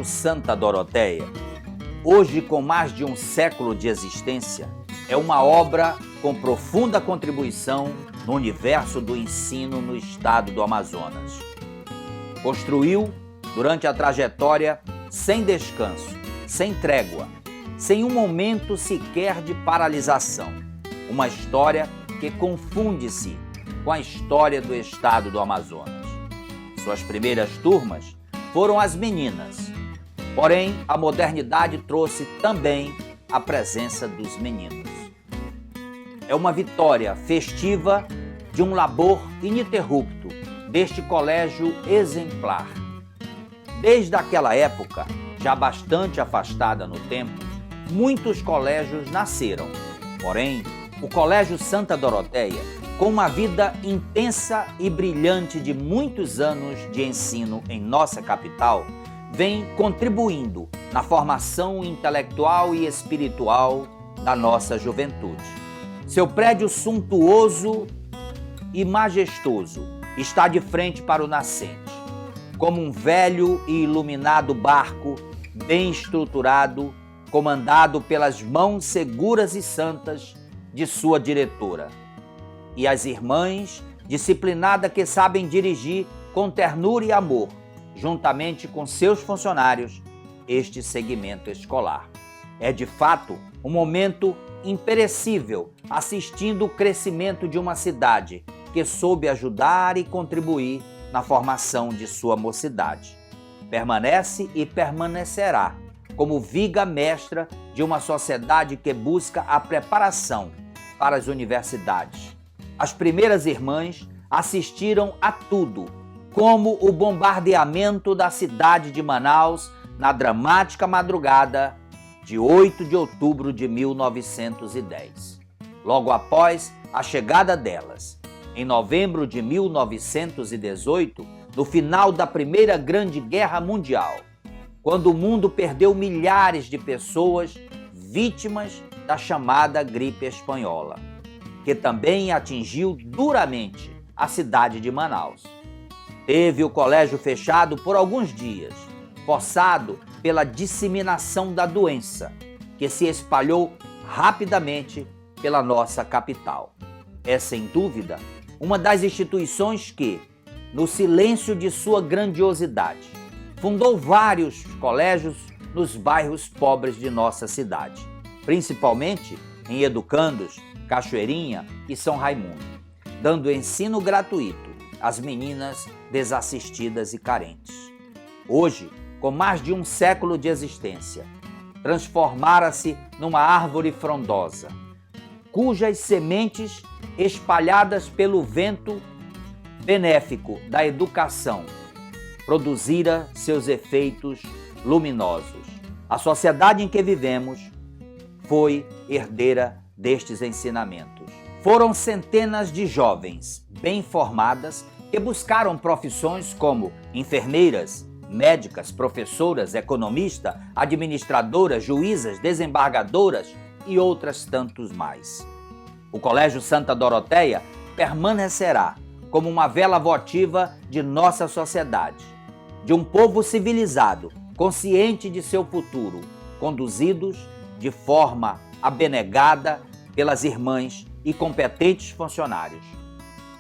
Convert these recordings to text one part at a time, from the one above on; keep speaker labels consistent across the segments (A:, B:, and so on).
A: Colégio Santa Doroteia, hoje com mais de um século de existência, é uma obra com profunda contribuição no universo do ensino no estado do Amazonas. Construiu, durante a trajetória, sem descanso, sem trégua, sem um momento sequer de paralisação, uma história que confunde-se com a história do estado do Amazonas. Suas primeiras turmas foram as meninas, porém a modernidade trouxe também a presença dos meninos. É uma vitória festiva de um labor ininterrupto deste colégio exemplar. Desde aquela época, já bastante afastada no tempo, muitos colégios nasceram. Porém, o Colégio Santa Doroteia, com uma vida intensa e brilhante de muitos anos de ensino em nossa capital, vem contribuindo na formação intelectual e espiritual da nossa juventude. Seu prédio suntuoso e majestoso está de frente para o nascente, como um velho e iluminado barco bem estruturado, comandado pelas mãos seguras e santas de sua diretora. E as irmãs, disciplinadas que sabem dirigir com ternura e amor, juntamente com seus funcionários, este segmento escolar. É de fato um momento imperecível assistindo o crescimento de uma cidade que soube ajudar e contribuir na formação de sua mocidade. Permanece e permanecerá como viga mestra de uma sociedade que busca a preparação para as universidades. As primeiras irmãs assistiram a tudo, como o bombardeamento da cidade de Manaus na dramática madrugada de 8 de outubro de 1910. Logo após a chegada delas, em novembro de 1918, no final da Primeira Grande Guerra Mundial, quando o mundo perdeu milhares de pessoas vítimas da chamada gripe espanhola, que também atingiu duramente a cidade de Manaus. Teve o colégio fechado por alguns dias, forçado pela disseminação da doença, que se espalhou rapidamente pela nossa capital. É, sem dúvida, uma das instituições que, no silêncio de sua grandiosidade, fundou vários colégios nos bairros pobres de nossa cidade, principalmente em Educandos, Cachoeirinha e São Raimundo, dando ensino gratuito às meninas desassistidas e carentes. Hoje, com mais de um século de existência, transformara-se numa árvore frondosa, cujas sementes, espalhadas pelo vento benéfico da educação, produzira seus efeitos luminosos. A sociedade em que vivemos foi herdeira destes ensinamentos. Foram centenas de jovens bem formadas que buscaram profissões como enfermeiras, médicas, professoras, economistas, administradoras, juízas, desembargadoras e outras tantos mais. O Colégio Santa Doroteia permanecerá como uma vela votiva de nossa sociedade, de um povo civilizado, consciente de seu futuro, conduzidos de forma abnegada pelas irmãs e competentes funcionários,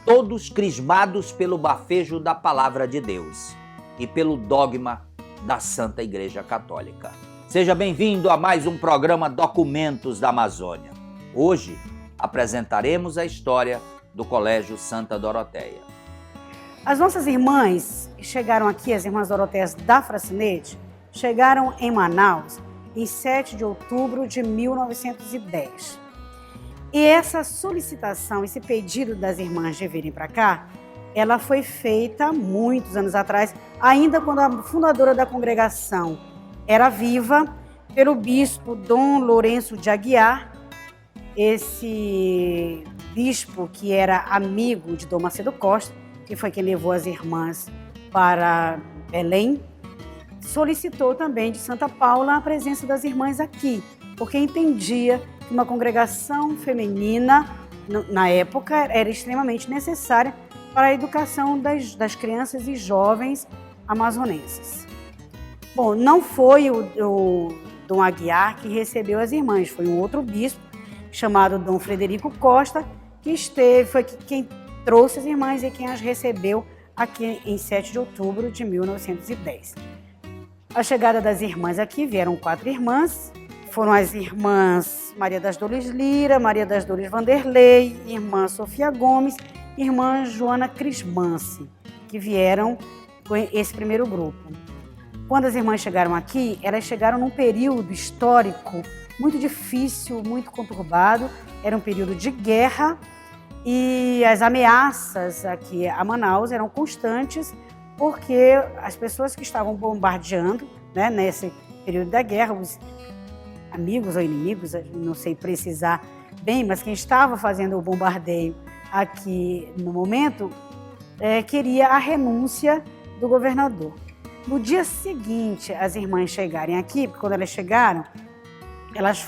A: todos crismados pelo bafejo da Palavra de Deus e pelo dogma da Santa Igreja Católica. Seja bem-vindo a mais um programa Documentos da Amazônia. Hoje apresentaremos a história do Colégio Santa Doroteia.
B: As nossas irmãs chegaram aqui, as irmãs Doroteias da Fracinete, chegaram em Manaus em 7 de outubro de 1910. E essa solicitação, esse pedido das irmãs de virem para cá, ela foi feita muitos anos atrás, ainda quando a fundadora da congregação era viva, pelo bispo Dom Lourenço de Aguiar, esse bispo que era amigo de Dom Macedo Costa, que foi quem levou as irmãs para Belém, solicitou também de Santa Paula a presença das irmãs aqui, porque entendia que uma congregação feminina, na época, era extremamente necessária para a educação das crianças e jovens amazonenses. Bom, não foi o Dom Aguiar que recebeu as irmãs, foi um outro bispo chamado Dom Frederico Costa, que foi quem trouxe as irmãs e quem as recebeu aqui em 7 de outubro de 1910. A chegada das irmãs aqui, vieram 4 irmãs, foram as irmãs Maria das Dores Lira, Maria das Dores Vanderlei, irmã Sofia Gomes, irmã Joana Crismance, que vieram com esse primeiro grupo. Quando as irmãs chegaram aqui, elas chegaram num período histórico muito difícil, muito conturbado, era um período de guerra e as ameaças aqui a Manaus eram constantes porque as pessoas que estavam bombardeando, né, nesse período da guerra, os amigos ou inimigos, não sei precisar bem, mas quem estava fazendo o bombardeio aqui no momento queria a renúncia do governador. No dia seguinte, as irmãs chegarem aqui, porque quando elas chegaram, elas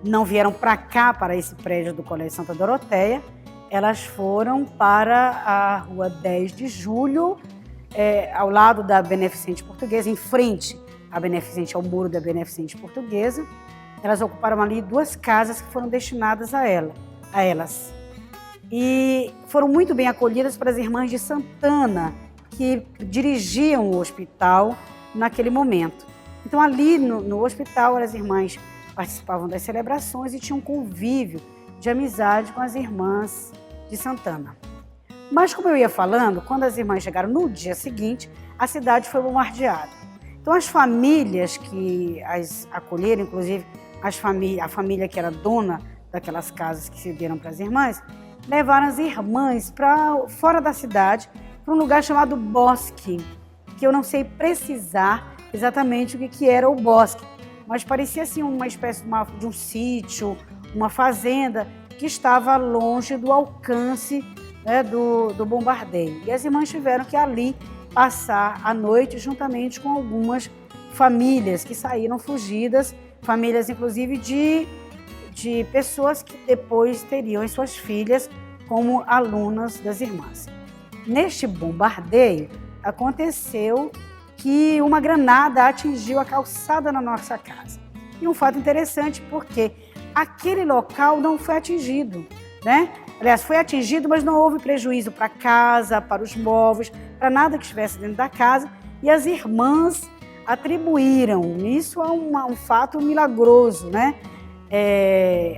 B: não vieram para cá, para esse prédio do Colégio Santa Doroteia, elas foram para a rua 10 de julho, ao lado da Beneficente Portuguesa, em frente à Beneficente, ao muro da Beneficente Portuguesa. Elas ocuparam ali 2 casas que foram destinadas a elas. E foram muito bem acolhidas para as irmãs de Santana, que dirigiam o hospital naquele momento. Então, ali no hospital, as irmãs participavam das celebrações e tinham um convívio de amizade com as irmãs de Santana. Mas, como eu ia falando, quando as irmãs chegaram no dia seguinte, a cidade foi bombardeada. Então, as famílias que as acolheram, inclusive a família que era dona daquelas casas que se deram para as irmãs, levaram as irmãs para fora da cidade, para um lugar chamado Bosque, que eu não sei precisar exatamente o que era o Bosque, mas parecia assim uma espécie de um sítio, uma fazenda que estava longe do alcance, né, do bombardeio. E as irmãs tiveram que ali passar a noite juntamente com algumas famílias que saíram fugidas, famílias inclusive de pessoas que depois teriam as suas filhas como alunas das irmãs. Neste bombardeio, aconteceu que uma granada atingiu a calçada na nossa casa. E um fato interessante porque aquele local não foi atingido, né? Aliás, foi atingido, mas não houve prejuízo para a casa, para os móveis, para nada que estivesse dentro da casa. E as irmãs atribuíram isso a um fato milagroso, né?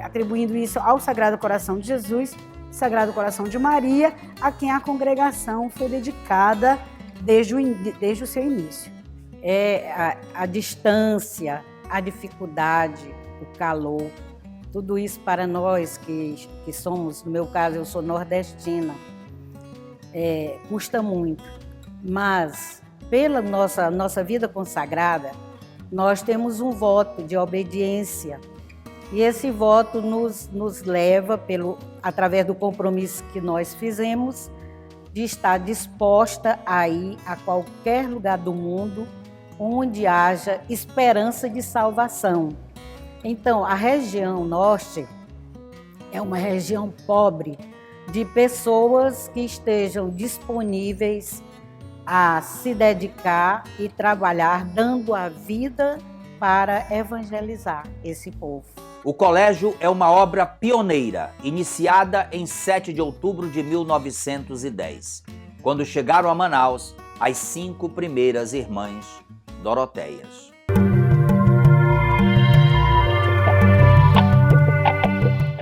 B: Atribuindo isso ao Sagrado Coração de Jesus, Sagrado Coração de Maria, a quem a congregação foi dedicada desde o seu início.
C: A distância, a dificuldade, o calor, tudo isso para nós que somos, no meu caso, eu sou nordestina, custa muito. Mas, pela nossa vida consagrada, nós temos um voto de obediência. E esse voto nos leva, através do compromisso que nós fizemos, de estar disposta a ir a qualquer lugar do mundo onde haja esperança de salvação. Então, a região norte é uma região pobre de pessoas que estejam disponíveis a se dedicar e trabalhar, dando a vida para evangelizar esse povo.
A: O colégio é uma obra pioneira, iniciada em 7 de outubro de 1910, quando chegaram a Manaus as 5 primeiras irmãs Doroteias.